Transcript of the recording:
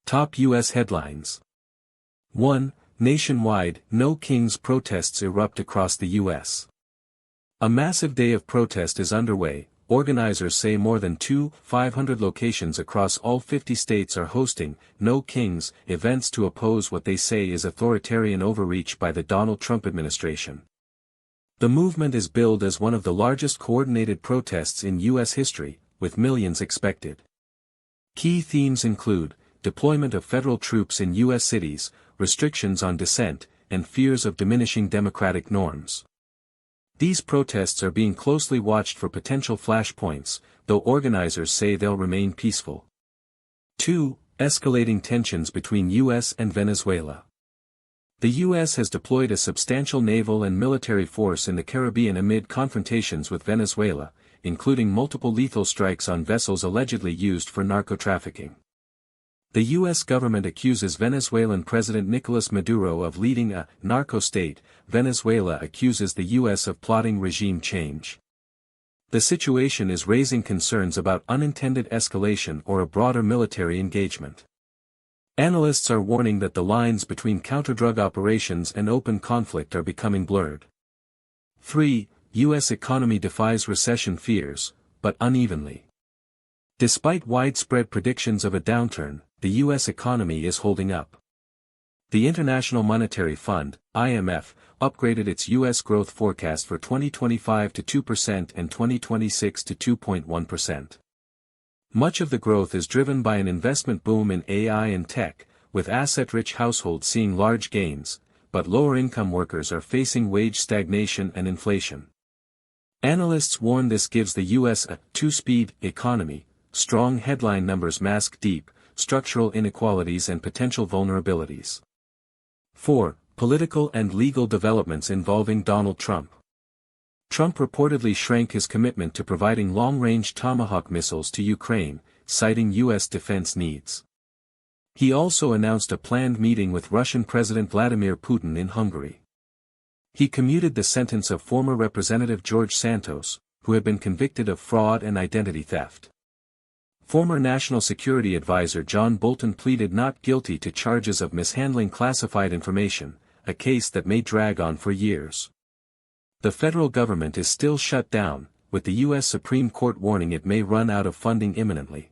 Top U.S. headlines. 1. Nationwide, No Kings protests erupt across the U.S. A massive day of protest is underway. Organizers say more than 2,500 locations across all 50 states are hosting No Kings events to oppose what they say is authoritarian overreach by the Donald Trump administration. The movement is billed as one of the largest coordinated protests in U.S. history, with millions expected. Key themes include deployment of federal troops in U.S. cities, restrictions on dissent, and fears of diminishing democratic norms. These protests are being closely watched for potential flashpoints, though organizers say they'll remain peaceful. 2. Escalating tensions between U.S. and Venezuela. The U.S. has deployed a substantial naval and military force in the Caribbean amid confrontations with Venezuela, including multiple lethal strikes on vessels allegedly used for narco-trafficking. The U.S. government accuses Venezuelan President Nicolas Maduro of leading a narco-state. Venezuela accuses the U.S. of plotting regime change. The situation is raising concerns about unintended escalation or a broader military engagement. Analysts are warning that the lines between counter-drug operations and open conflict are becoming blurred. 3. U.S. economy defies recession fears, but unevenly. Despite widespread predictions of a downturn, the U.S. economy is holding up. The International Monetary Fund, IMF, upgraded its U.S. growth forecast for 2025 to 2% and 2026 to 2.1%. Much of the growth is driven by an investment boom in AI and tech, with asset-rich households seeing large gains, but lower-income workers are facing wage stagnation and inflation. Analysts warn this gives the U.S. a two-speed economy. Strong headline numbers mask deep, structural inequalities and potential vulnerabilities. 4. Political and legal developments involving Donald Trump. Trump reportedly shrank his commitment to providing long-range Tomahawk missiles to Ukraine, citing U.S. defense needs. He also announced a planned meeting with Russian President Vladimir Putin in Hungary. He commuted the sentence of former Representative George Santos, who had been convicted of fraud and identity theft. Former National Security Advisor John Bolton pleaded not guilty to charges of mishandling classified information, a case that may drag on for years. The federal government is still shut down, with the U.S. Supreme Court warning it may run out of funding imminently.